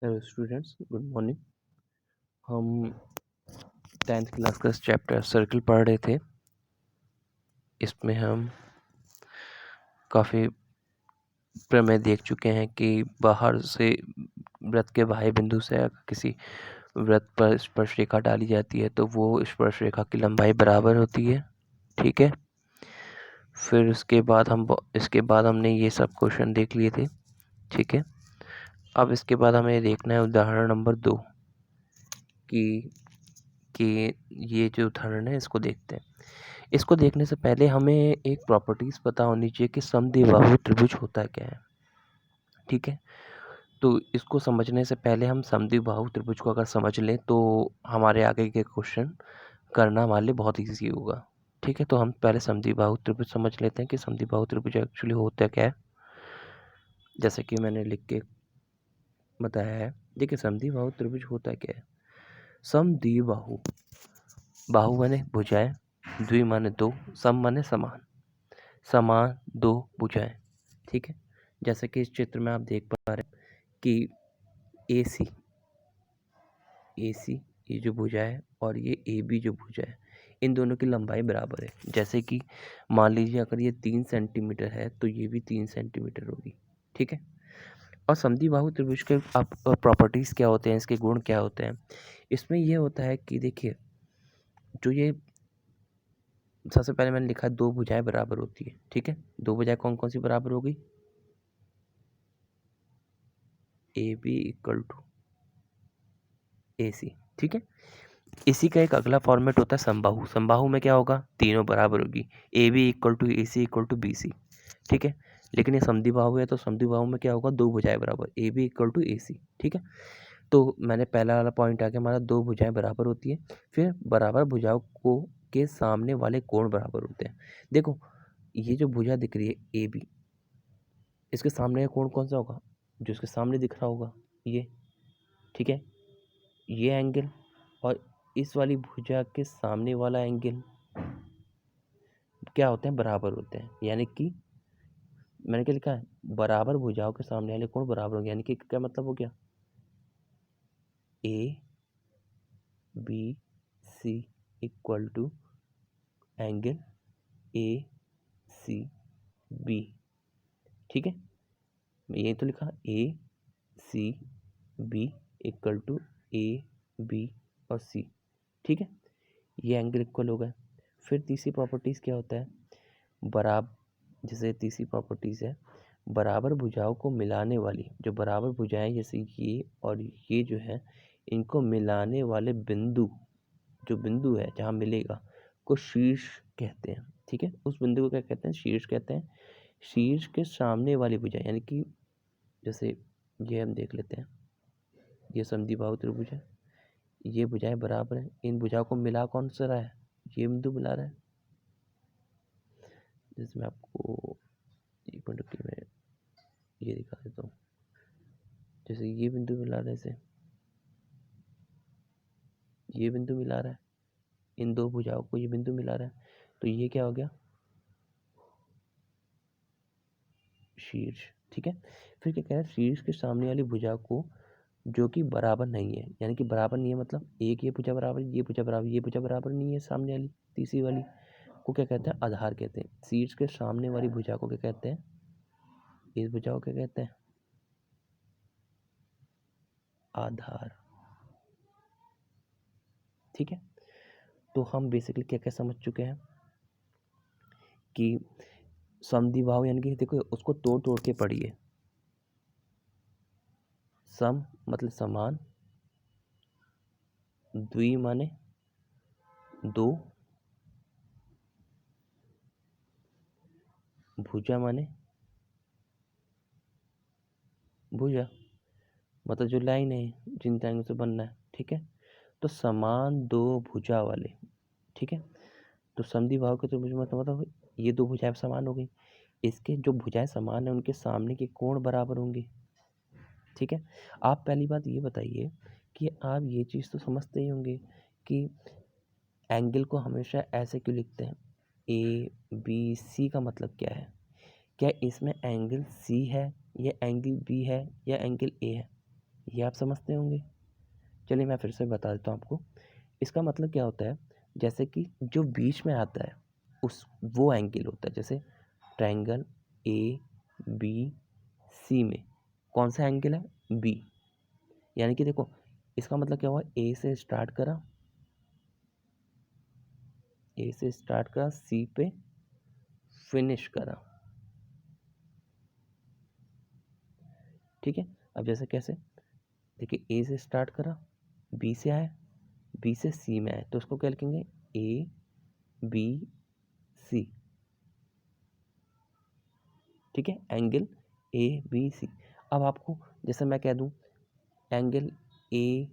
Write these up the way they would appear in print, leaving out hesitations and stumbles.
Hello students, good morning. हम 10th class का chapter circle पढ़ रहे थे। इसमें हम काफ़ी प्रमेय देख चुके हैं कि बाहर से वृत्त के बाह्य बिंदु से अगर किसी वृत्त पर स्पर्श रेखा डाली जाती है तो वो स्पर्श रेखा की लंबाई बराबर होती है। ठीक है, फिर इसके बाद हमने ये सब क्वेश्चन देख लिए थे। ठीक है, अब इसके बाद हमें देखना है उदाहरण नंबर 2 कि ये जो उदाहरण है इसको देखते हैं। इसको देखने से पहले हमें एक प्रॉपर्टीज़ पता होनी चाहिए कि समद्विबाहु त्रिभुज होता क्या है। ठीक है, तो इसको समझने से पहले हम समद्विबाहु त्रिभुज को अगर समझ लें तो हमारे आगे के क्वेश्चन करना हमारे लिए बहुत ईजी होगा। ठीक है, तो हम पहले समद्विबाहु त्रिभुज समझ लेते हैं कि समद्विबाहु त्रिभुज एक्चुअली होता क्या है। जैसे कि मैंने लिख के बताया है, देखिए समद्विबाहु त्रिभुज होता क्या है। समद्विबाहु, बाहु माने भुजाएं, द्वि माने दो, सम माने समान, समान दो भुजाएं। ठीक है, जैसे कि इस चित्र में आप देख पा रहे हैं कि AC ये जो भुजा है और ये AB जो भुजा है, इन दोनों की लंबाई बराबर है। जैसे कि मान लीजिए अगर ये 3 सेंटीमीटर है तो ये भी 3 सेंटीमीटर होगी। ठीक है, और समद्विबाहु त्रिभुज के आप प्रॉपर्टीज़ क्या होते हैं, इसके गुण क्या होते हैं। इसमें ये होता है कि देखिए, जो ये सबसे पहले मैंने लिखा है दो भुजाएं बराबर होती है। ठीक है, दो भुजाएं कौन कौन सी बराबर होगी? AB equal to AC। ठीक है, इसी का एक अगला फॉर्मेट होता है समबाहु। समबाहु में क्या होगा? तीनों बराबर होगी, AB equal to AC equal to BC। ठीक है, लेकिन ये समद्विबाहु है तो समद्विबाहु में क्या होगा? दो भुजाएं बराबर, AB इक्वल टू AC। ठीक है, तो मैंने पहला वाला पॉइंट आ गया हमारा, दो भुजाएं बराबर होती है। फिर बराबर भुजाओं को के सामने वाले कोण बराबर होते हैं। देखो, ये जो भुजा दिख रही है AB, इसके सामने का कोण कौन सा होगा? जो इसके सामने दिख रहा होगा ये। ठीक है, ये एंगल और इस वाली भुजा के सामने वाला एंगल क्या होते हैं? बराबर होते हैं। यानी कि मैंने क्या लिखा है? बराबर भुजाओं के सामने वाले कोण बराबर होंगे। यानी कि क्या मतलब हो गया? ABC equal to angle ACB। ठीक है, मैं यही तो लिखा ACB इक्वल टू AB और C। ठीक है, ये एंगल इक्वल हो गए। फिर तीसरी प्रॉपर्टीज़ क्या होता है? जैसे तीसरी प्रॉपर्टीज़ है बराबर भुजाओं को मिलाने वाली, जो बराबर भुजाएं जैसे ये और ये जो है, इनको मिलाने वाले बिंदु, जो बिंदु है जहाँ मिलेगा, को शीर्ष कहते हैं। ठीक है, उस बिंदु को क्या कहते हैं? शीर्ष कहते हैं। शीर्ष के सामने वाली भुजा, यानी कि जैसे ये हम देख लेते हैं, ये समद्विबाहु त्रिभुज है, ये भुजाएं बराबर हैं, इन भुजाओं को मिला कौन सा रहा है? ये बिंदु मिला रहा है। जैसे मैं आपको एक मिनट की मैं ये दिखा देता हूँ। जैसे ये बिंदु मिला रहा है, इसे ये बिंदु मिला रहा है, इन दो भुजाओं को ये बिंदु मिला रहा है, तो ये क्या हो गया? शीर्ष। ठीक है, फिर क्या कह रहा है? शीर्ष के सामने वाली भुजा को जो कि बराबर नहीं है, यानी कि बराबर नहीं है मतलब एक ये भुजा बराबर, ये भुजा बराबर, ये भुजा बराबर नहीं है, सामने वाली तीसरी वाली को क्या कहते हैं? आधार कहते हैं। शीर्ष के सामने वाली भुजा को क्या कहते हैं? इस भुजा को क्या कहते हैं? आधार। ठीक है, तो हम बेसिकली क्या क्या समझ चुके हैं कि समद्विबाहु यानी कि देखो उसको तोड़ तोड़ के पढ़िए। सम मतलब समान, द्वि माने दो, भुजा माने भुजा, मतलब जो लाइन है जिन लाइनों से बनना है। ठीक है, तो समान दो भुजा वाले। ठीक है, तो समद्विबाहु के त्रिभुज में मतलब ये दो भुजाएं समान हो गई, इसके जो भुजाएं समान है उनके सामने के कोण बराबर होंगे। ठीक है, आप पहली बात ये बताइए कि आप ये चीज़ तो समझते ही होंगे कि एंगल को हमेशा ऐसे क्यों लिखते हैं? ABC का मतलब क्या है? क्या इसमें एंगल C है या एंगल B है या एंगल A है? ये आप समझते होंगे। चलिए मैं फिर से बता देता हूँ आपको। इसका मतलब क्या होता है, जैसे कि जो बीच में आता है उस वो एंगल होता है। जैसे ट्रायंगल ए बी सी में कौन सा एंगल है, बी। यानी कि देखो इसका मतलब क्या हुआ, ए से स्टार्ट करा, सी पे फिनिश करा। ठीक है, अब जैसे कैसे, देखिए ए से स्टार्ट करा, बी से आया, बी से सी में आया, तो उसको क्या लिखेंगे, ए बी सी। ठीक है, एंगल ए बी सी। अब आपको जैसे मैं कह दूं एंगल ए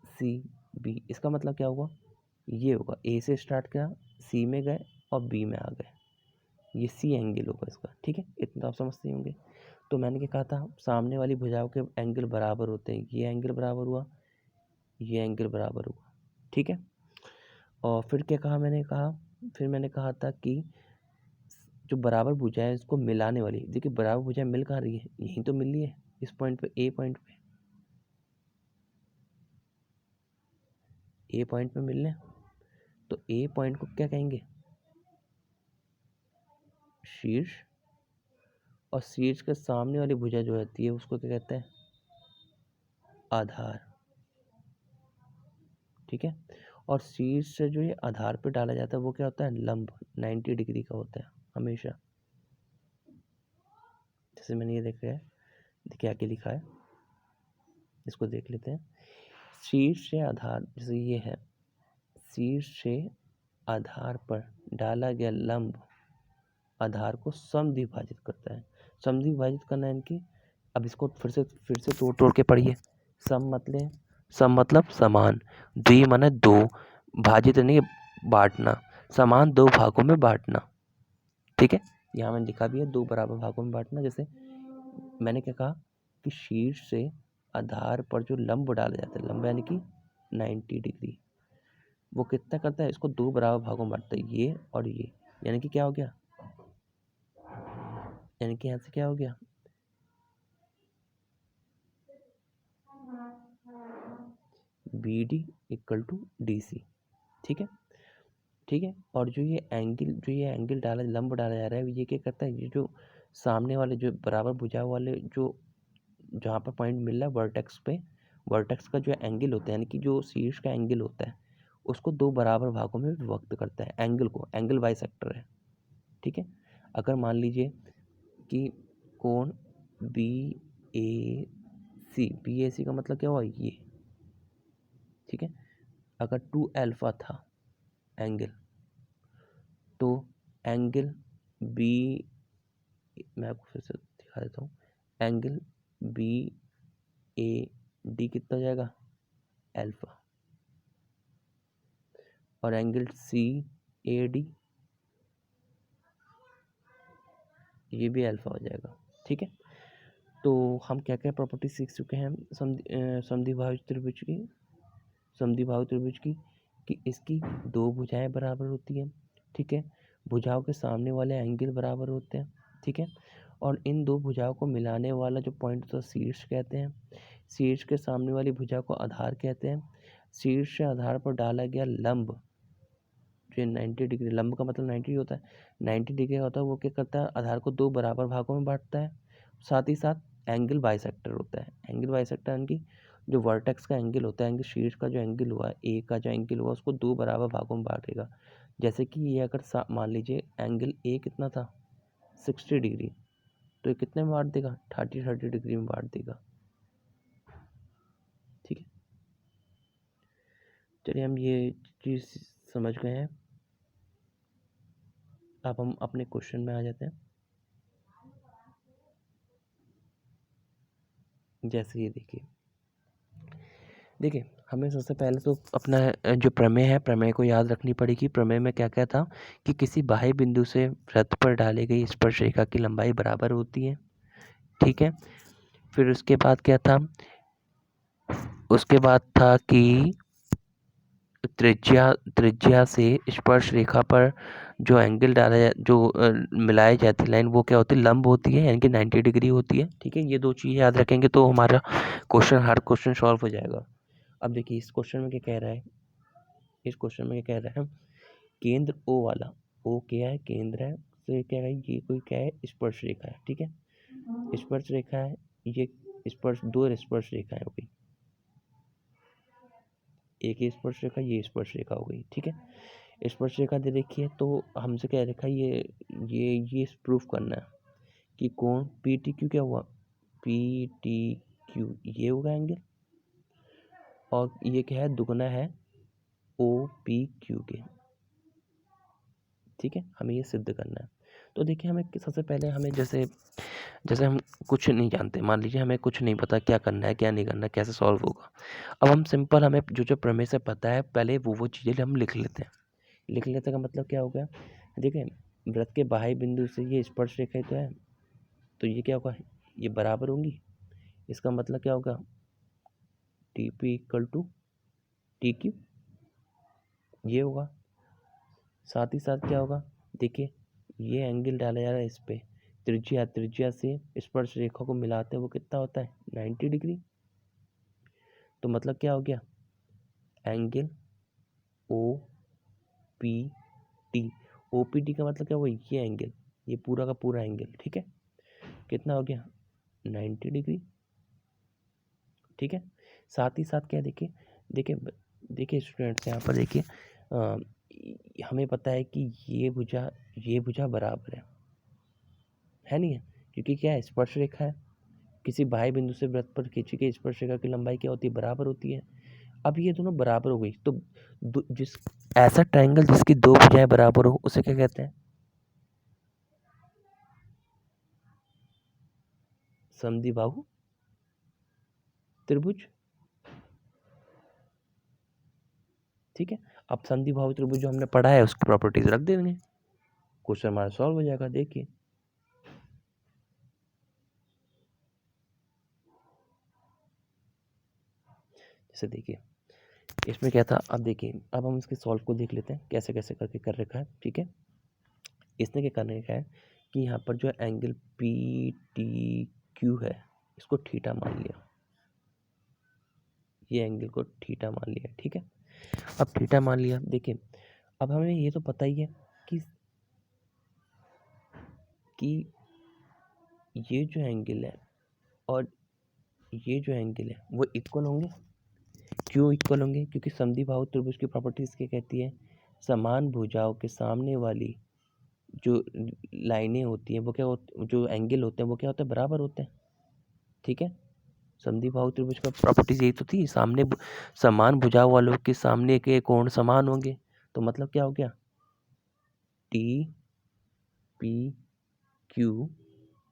सी बी, इसका मतलब क्या होगा, ये होगा ए से स्टार्ट किया, सी में गए और बी में आ गए, ये सी एंगल होगा इसका। ठीक है, इतना तो आप समझते होंगे। तो मैंने क्या कहा था, सामने वाली भुजाओं के एंगल बराबर होते हैं, ये एंगल बराबर हुआ, ये एंगल बराबर हुआ। ठीक है, और फिर क्या कहा फिर मैंने कहा था कि जो बराबर भुजाएं इसको मिलाने वाली, देखिए बराबर भुजाएं मिल कहाँ रही है, यहीं तो मिल रही है, इस पॉइंट पे, ए पॉइंट पे, ए पॉइंट पे मिल रहे हैं। तो ए पॉइंट को क्या कहेंगे, शीर्ष, और शीर्ष के सामने वाली भुजा जो रहती है उसको क्या कहते हैं, आधार। ठीक है, और शीर्ष से जो ये आधार पे डाला जाता है वो क्या होता है, लंब, 90 डिग्री का होता है हमेशा। जैसे मैंने ये देखा है, देखिए आगे लिखा है, इसको देख लेते हैं। शीर्ष से आधार, जैसे ये है, शीर्ष से आधार पर डाला गया लंब आधार को समद्विभाजित करता है। समद्विभाजित करना है कि, अब इसको फिर से तोड़ के पढ़िए। सम मतलब समान, द्वि माने दो, भाजित नहीं बांटना, समान दो भागों में बांटना। ठीक है, यहाँ मैंने लिखा भी है, दो बराबर भागों में बांटना। जैसे मैंने क्या कहा कि शीर्ष से आधार पर जो लंब डाला जाता है, लंब यानी कि 90 डिग्री, वो कितना करता है, इसको दो बराबर भागों में बांटता है, ये और ये। यानी कि क्या हो गया, यानी कि यहाँ से क्या हो गया, B D equal to D C. ठीक है, ठीक है, और जो ये एंगल डाला, लंब डाला जा रहा है, ये क्या करता है, ये जो सामने वाले जो बराबर भुजाओं वाले जो जहाँ पर पॉइंट मिल रहा है वर्टेक्स पे, वर्टेक्स का जो एंगल होता है, यानी कि जो शीर्ष का एंगल होता है, उसको दो बराबर भागों में विभक्त करता है, एंगल को, एंगल बाइसेक्टर है। ठीक है, अगर मान लीजिए कि कोण बी ए सी का मतलब क्या हुआ, ये। ठीक है, अगर 2 अल्फा था एंगल, तो एंगल बी, मैं आपको फिर से दिखा देता हूँ, एंगल बी ए डी कितना हो जाएगा, अल्फा, और एंगल सी ए डी, ये भी अल्फा हो जाएगा। ठीक है, तो हम क्या क्या प्रॉपर्टी सीख चुके हैं समद्विबाहु त्रिभुज की, कि इसकी दो भुजाएं बराबर होती हैं। ठीक है, भुजाओं के सामने वाले एंगल बराबर होते हैं। ठीक है, और इन दो भुजाओं को मिलाने वाला जो पॉइंट होता है शीर्ष कहते हैं। शीर्ष के सामने वाली भुजा को आधार कहते हैं। शीर्ष से आधार पर डाला गया लंब जो 90 डिग्री, लंब का मतलब 90 होता है, 90 डिग्री होता है, वो क्या करता है, आधार को दो बराबर भागों में बांटता है। साथ ही साथ एंगल बाइसेक्टर होता है। एंगल बाइसेक्टर यानी कि जो वर्टेक्स का एंगल होता है, एंगल शीर्ष का जो एंगल हुआ, ए का जो एंगल हुआ, उसको दो बराबर भागों में बांटेगा। जैसे कि ये अगर मान लीजिए एंगल ए कितना था, 60 डिग्री, तो ये कितने में बांट देगा, 30 डिग्री में बांट देगा। ठीक है, चलिए हम ये चीज़ समझ गए हैं। अब हम अपने क्वेश्चन में आ जाते हैं। जैसे ये देखिए हमें सबसे पहले तो अपना जो प्रमेय है, प्रमेय को याद रखनी पड़ेगी। प्रमेय में क्या क्या था कि किसी बाह्य बिंदु से वृत्त पर डाली गई स्पर्श रेखा की लंबाई बराबर होती है। ठीक है, फिर उसके बाद क्या था, उसके बाद था कि त्रिज्या से स्पर्श रेखा पर जो एंगल मिलाई जाती लाइन वो क्या होती है, लंब होती है, यानी कि 90 डिग्री होती है। ठीक है, ये दो चीज़ याद रखेंगे तो हमारा हर क्वेश्चन सॉल्व हो जाएगा। अब देखिए इस क्वेश्चन में क्या कह रहा है, केंद्र ओ वाला, ओ क्या है, केंद्र है, तो ये क्या है, ये कोई क्या है, स्पर्श रेखा है। ठीक है, स्पर्श रेखा है, ये दो स्पर्श रेखा हो गई, एक ये स्पर्श रेखा, ये स्पर्श रेखा हो गई। ठीक है, स्पर्श रेखा दे रखी है, तो हमसे क्या रेखा, ये प्रूफ करना है कि कोण पी टी क्यू क्या हुआ, पी टी क्यू ये होगा एंगल, और ये क्या है, दुगना है ओ पी क्यू के। ठीक है, हमें ये सिद्ध करना है। तो देखिए हमें सबसे पहले हमें जैसे हम कुछ नहीं जानते, मान लीजिए हमें कुछ नहीं पता क्या करना है क्या नहीं करना है, कैसे सॉल्व होगा। अब हम सिंपल, हमें जो प्रमेय से पता है पहले वो चीज़ें हम लिख लेते हैं। लिख लेते का मतलब क्या हो गया, देखिए वृत्त के बाह्य बिंदु से ये स्पर्श रेखा तो है, तो ये क्या होगा, ये बराबर होंगी। इसका मतलब क्या होगा, T P equal to T Q, ये होगा। साथ ही साथ क्या होगा, देखिए ये एंगल डाला जा रहा है इस पे, त्रिज्या से स्पर्श रेखा को मिलाते हैं वो कितना होता है, 90 डिग्री। तो मतलब क्या हो गया, angle O P T, O P T का मतलब क्या हुआ, ये एंगल, ये पूरा का पूरा एंगल। ठीक है, कितना हो गया, 90 डिग्री। ठीक है, साथ ही साथ क्या, देखिए देखिए देखिए स्टूडेंट्स, यहाँ पर देखिए हमें पता है कि ये भुजा बराबर है नहीं है, क्योंकि क्या है, स्पर्श रेखा है, किसी बाह्य बिंदु से वृत्त पर खींची गई स्पर्श रेखा की लंबाई क्या होती है, बराबर होती है। अब ये दोनों बराबर हो गई, तो जिस ऐसा ट्रायंगल जिसकी दो भुजाएं बराबर हो उसे क्या कहते हैं, समद्विबाहु त्रिभुज। ठीक है, अब समद्विबाहु त्रिभुज जो हमने पढ़ा है उसकी प्रॉपर्टीज रख देंगे, क्वेश्चन हमारा सॉल्व हो जाएगा। देखिए जैसे देखिए इसमें क्या था, अब देखिए अब हम इसके सॉल्व को देख लेते हैं कैसे कैसे करके कर रखा है। ठीक है, इसने क्या करने का है कि यहाँ पर जो एंगल पी टी क्यू है इसको थीटा मान लिया, ये एंगल को थीटा मान लिया। ठीक है, अब थीटा मान लिया, देखिए अब हमें ये तो पता ही है कि ये जो एंगल है और ये जो एंगल है वो इक्वल होंगे। क्यों इक्वल होंगे, क्योंकि समद्विबाहु त्रिभुज की प्रॉपर्टीज क्या कहती है, समान भुजाओं के सामने वाली जो लाइनें होती हैं वो जो एंगल होते हैं वो क्या होते हैं, बराबर होते हैं। ठीक है, समद्विबाहु त्रिभुज का प्रॉपर्टीज यही तो थी, सामने समान भुजाओं वालों के सामने के कोण समान होंगे। तो मतलब क्या हो गया, टी पी क्यू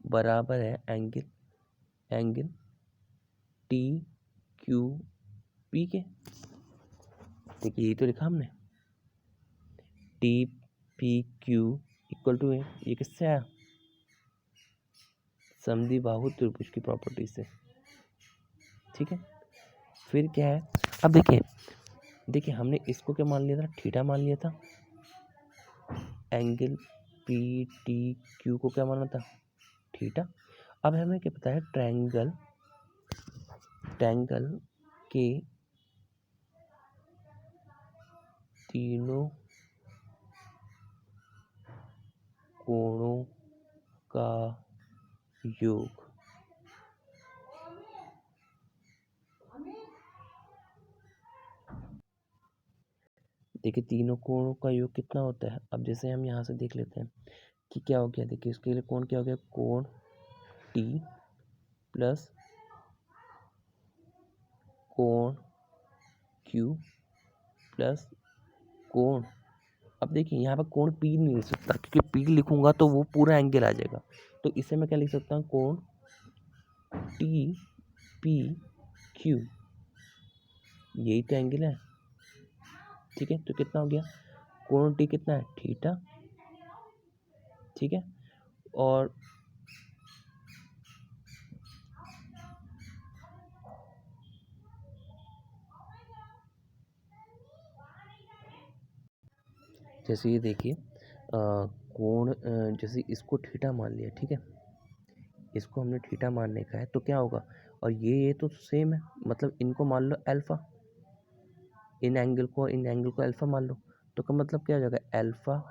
बराबर है एंगल टी क्यू पी के। देखिए यही तो लिखा हमने, T P Q equal to ये किससे आया, समद्विबाहु त्रिभुज की प्रॉपर्टी से। ठीक है, फिर क्या है, अब देखिए हमने इसको क्या मान लिया था, थीटा मान लिया था, एंगल पी टी क्यू को क्या माना था, थीटा। अब हमें क्या पता है, ट्रायंगल के तीनों कोणों का योग देखिए तीनों कोणों का योग कितना होता है। अब जैसे हम यहाँ से देख लेते हैं कि क्या हो गया, देखिए इसके लिए कोण क्या हो गया, कोण टी प्लस कोण क्यू प्लस कोण, अब देखिए यहाँ पर कोण पी नहीं लिख सकता, क्योंकि पी लिखूंगा तो वो पूरा एंगल आ जाएगा, तो इसे मैं क्या लिख सकता हूँ, कोण टी पी क्यू, यही तो एंगल है। ठीक है, तो कितना हो गया, कोण टी कितना है, थीटा। ठीक है, और जैसे ये देखिए कोण, जैसे इसको थीटा मान लिया, ठीक है, इसको हमने थीटा मानने का है तो क्या होगा, और ये तो सेम है, मतलब इनको मान लो अल्फा, इन एंगल को अल्फा मान लो, तो का मतलब क्या हो जाएगा, alpha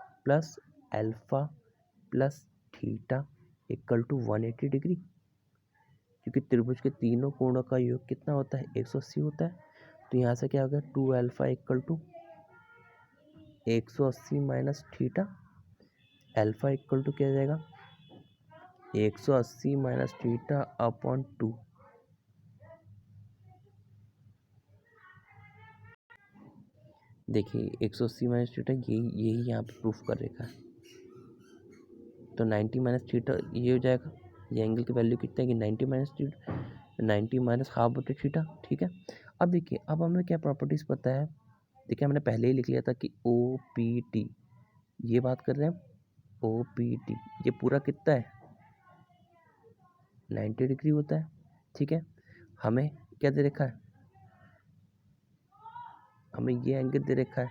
plus theta equal to 180 degree, क्योंकि त्रिभुज के तीनों कोणों का योग कितना होता है, 180 होता है। तो यहाँ से क्या हो गया, 2 alpha equal to 180 minus theta, alpha equal to क्या हो जाएगा, 180 माइनस थीटा अपॉन 2। देखिए 180 माइनस थीटा यही यहाँ पे प्रूफ कर रखा है, तो 90 माइनस थीटा ये हो जाएगा, ये एंगल की वैल्यू कितना है कि 90 माइनस थीटा, 90 माइनस हाफ बटे थीटा, ठीक है। अब देखिए, अब हमें क्या प्रॉपर्टीज़ पता है, देखिए हमने पहले ही लिख लिया था कि ओ पी टी, ये बात कर रहे हैं ओ पी टी, ये पूरा कितना है, 90 डिग्री होता है, ठीक है। हमें क्या दे रखा है, हमें ये एंगल दे रखा है,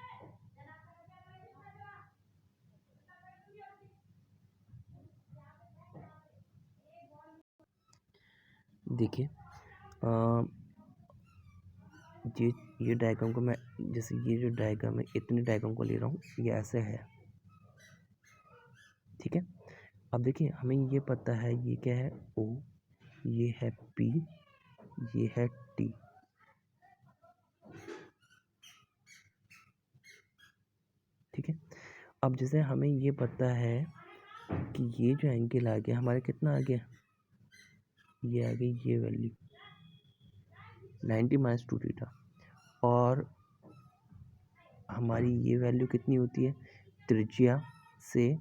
देखिए ये डायग्राम को मैं, जैसे ये जो डायग्राम है, इतने डायग्राम को ले रहा हूँ, ये ऐसे है, ठीक है। अब देखिए हमें ये पता है, ये क्या है O, ये है P, ये है T, ठीक है। अब जैसे हमें ये पता है कि ये जो एंगल आ गया हमारे, कितना आ गया, ये आ गई ये वैल्यू 90 माइनस 2 थीटा, और हमारी ये वैल्यू कितनी होती है, त्रिज्या से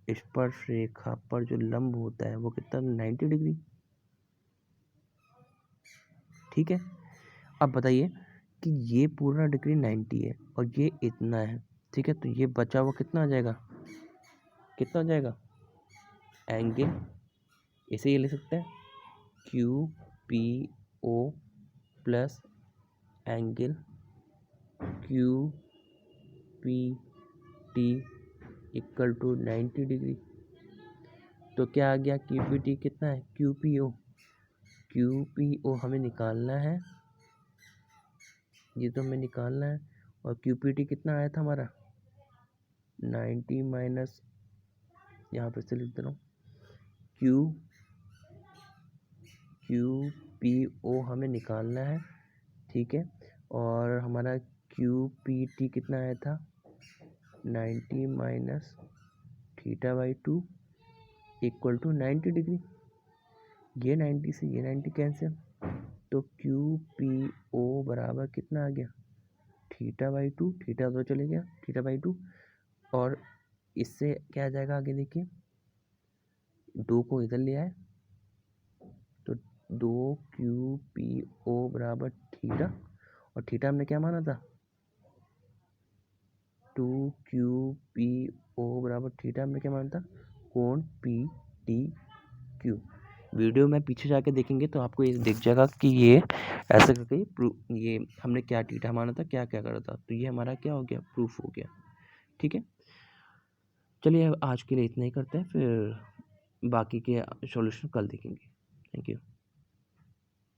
स्पर्श रेखा पर जो लंब होता है वो कितना, 90 डिग्री, ठीक है। अब बताइए कि ये पूरा डिग्री 90 है और ये इतना है, ठीक है, तो ये बचा हुआ कितना आ जाएगा, कितना आ जाएगा, एंगल, इसे ये ले सकते हैं Q P O plus angle Q P T equal to 90 degree. तो क्या आ गया, क्यू पी टी कितना है, क्यू पी ओ हमें निकालना है, ये तो हमें निकालना है, और क्यू पी टी कितना आया था हमारा, 90 माइनस, यहाँ पर से लिख दे रहा हूँ, क्यू पी ओ हमें निकालना है, ठीक है, और हमारा क्यू पी टी कितना आया था, 90 minus theta by 2 equal to 90 degree, ये 90 से ये 90 कैंसिल, तो क्यू पी ओ बराबर कितना आ गया, थीटा बाई 2, थीटा तो चले गया, थीटा बाई 2, और इससे क्या आ जाएगा आगे, देखिए 2 को इधर ले आए, तो 2 क्यू पी ओ बराबर थीटा, और थीटा हमने क्या माना था, 2 क्यू पी ओ बराबर थीटा हमने क्या माना था, कोण पी टी क्यू। वीडियो में पीछे जाके देखेंगे तो आपको ये दिख जाएगा कि ये ऐसे करके ये हमने क्या थीटा माना था, क्या क्या करा था, तो ये हमारा क्या हो गया, प्रूफ हो गया, ठीक है। चलिए आज के लिए इतना ही करते हैं, फिर बाकी के सॉल्यूशन कल देखेंगे। Thank you.